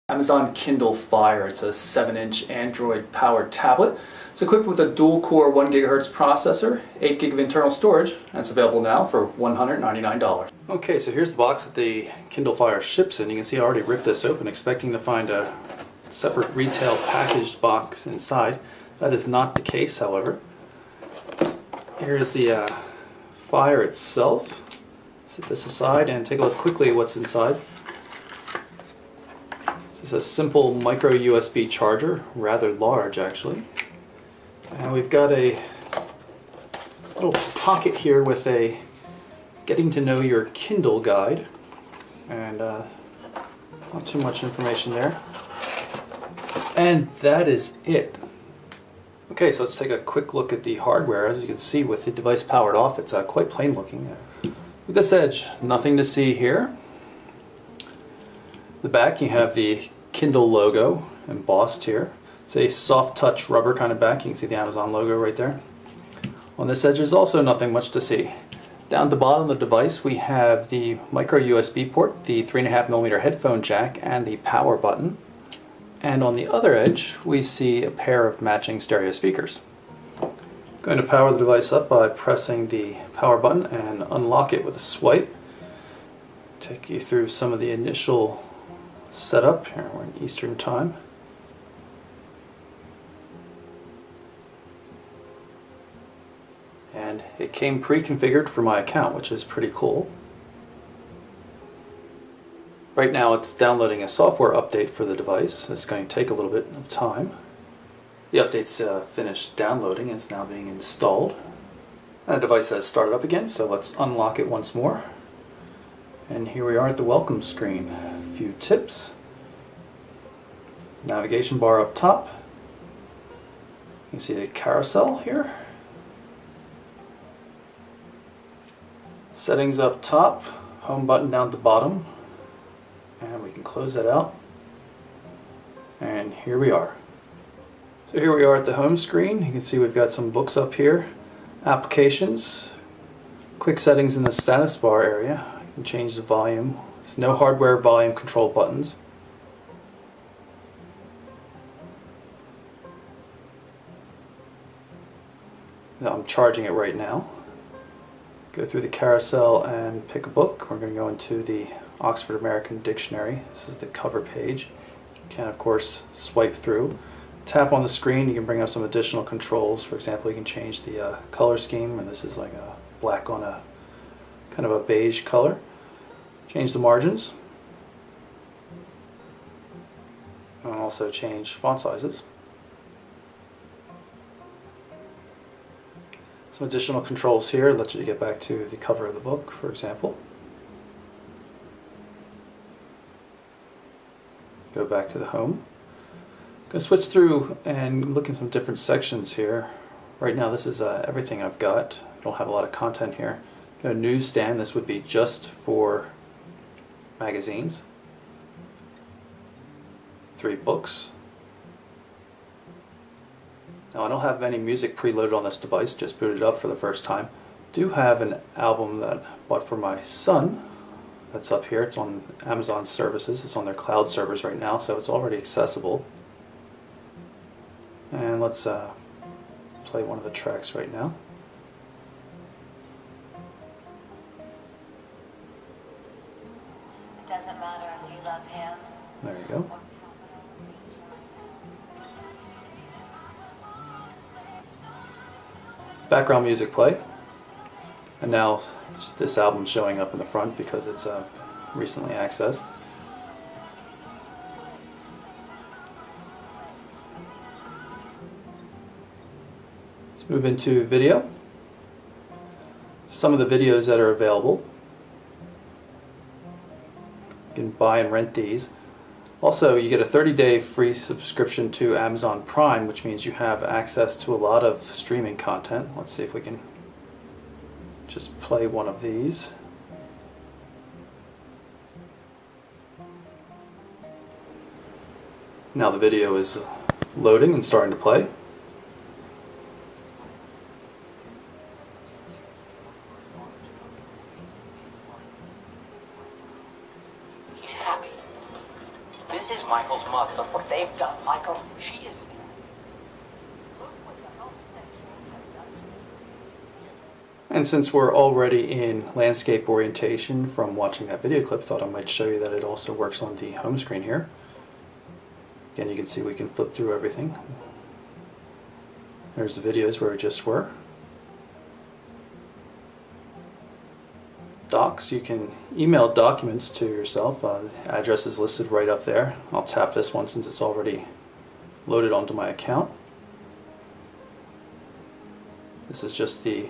Amazon Kindle Fire. It's a 7-inch Android-powered tablet. It's equipped with a dual-core 1 GHz processor, 8 GB of internal storage, and it's available now for $199. Okay, so here's the box that the Kindle Fire ships in. You can see I already ripped this open, expecting to find a separate retail packaged box inside. That is not the case, however. Here's the Fire itself. Set this aside and take a look quickly at what's inside. This is a simple micro USB charger, rather large actually. And we've got a little pocket here with a getting to know your Kindle guide, and not too much information there. And that is it. Okay, so let's take a quick look at the hardware. As you can see, with the device powered off, it's quite plain looking. With this edge, nothing to see here. The back, you have the Kindle logo embossed here. It's a soft touch rubber kind of back. You can see the Amazon logo right there. On this edge, there's also nothing much to see. Down at the bottom of the device, we have the micro USB port, the 3.5mm headphone jack, and the power button. And on the other edge, we see a pair of matching stereo speakers. I'm going to power the device up by pressing the power button and unlock it with a swipe. Take you through some of the initial setup. Here we're in Eastern time. And it came pre-configured for my account, which is pretty cool. Right now it's downloading a software update for the device. It's going to take a little bit of time. The update's finished downloading. It's now being installed. And the device has started up again, so let's unlock it once more. And here we are at the welcome screen. A few tips. It's a navigation bar up top. You can see the carousel here. Settings up top, home button down at the bottom. And we can close that out. And here we are. So here we are at the home screen. You can see we've got some books up here. Applications. Quick settings in the status bar area. You can change the volume. There's no hardware volume control buttons. Now I'm charging it right now. Go through the carousel and pick a book. We're going to go into the Oxford American Dictionary. This is the cover page. You can, of course, swipe through. Tap on the screen, you can bring up some additional controls. For example, you can change the color scheme, and this is like a black on a kind of a beige color. Change the margins. And also change font sizes. Some additional controls here let you get back to the cover of the book, for example. Go back to the home. I'm going to switch through and look at some different sections here. Right now this is everything I've got. I don't have a lot of content here. Got a newsstand. This would be just for magazines. 3 books. Now I don't have any music preloaded on this device, just booted up for the first time. Do have an album that I bought for my son. That's up here. It's on Amazon services. It's on their cloud servers right now, so it's already accessible. And let's play one of the tracks right now. It doesn't matter if you love him. There you go. Background music play. And now this album's showing up in the front because it's recently accessed. Let's move into video. Some of the videos that are available. You can buy and rent these. Also, you get a 30-day free subscription to Amazon Prime, which means you have access to a lot of streaming content. Let's see if we can just play one of these. Now the video is loading and starting to play. He's happy. This This is Michael's mother. Look what they've done, Michael. She is. Look what the homosexuals have done to me. And since we're already in landscape orientation from watching that video clip, thought I might show you that it also works on the home screen here. Again, you can see we can flip through everything. There's the videos where we just were. Docs, you can email documents to yourself. The address is listed right up there. I'll tap this one since it's already loaded onto my account. This is just the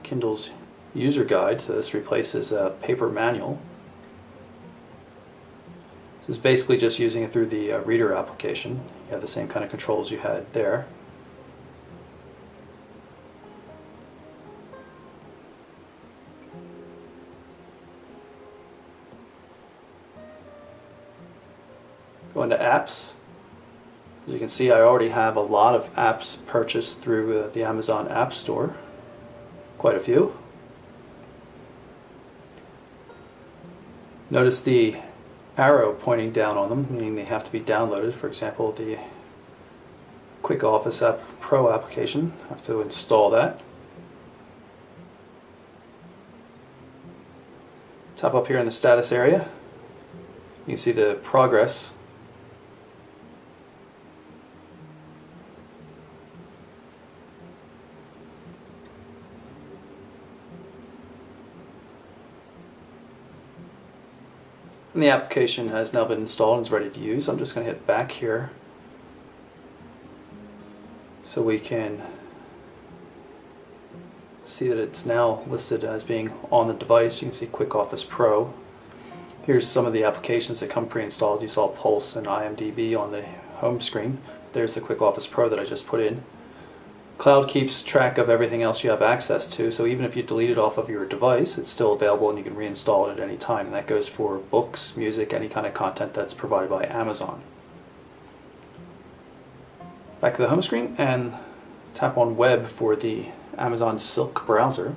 Kindle's user guide, so this replaces a paper manual. This is basically just using it through the reader application. You have the same kind of controls you had there. Go into apps. As you can see, I already have a lot of apps purchased through the Amazon App Store. Quite a few. Notice the arrow pointing down on them, meaning they have to be downloaded. For example, the Quick Office App Pro application, I have to install that. Tap up here in the status area. You can see the progress. And the application has now been installed and is ready to use. I'm just going to hit back here so we can see that it's now listed as being on the device. You can see Quick Office Pro. Here's some of the applications that come pre-installed. You saw Pulse and IMDb on the home screen. There's the Quick Office Pro that I just put in. Cloud keeps track of everything else you have access to, so even if you delete it off of your device, it's still available and you can reinstall it at any time. And that goes for books, music, any kind of content that's provided by Amazon. Back to the home screen and tap on Web for the Amazon Silk browser.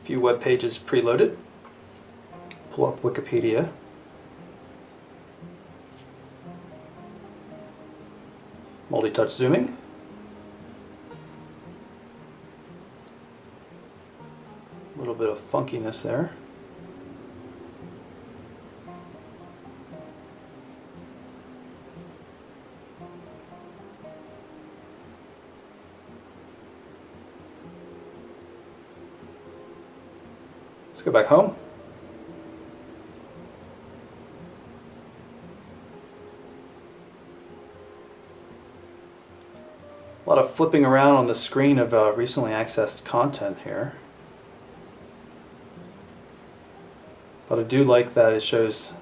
A few web pages preloaded. Pull up Wikipedia. Multi-touch zooming. A little bit of funkiness there. Let's go back home. A lot of flipping around on the screen of recently accessed content here. But I do like that it shows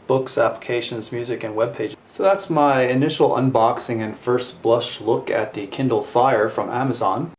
books, applications, music, and web pages. So that's my initial unboxing and first blush look at the Kindle Fire from Amazon.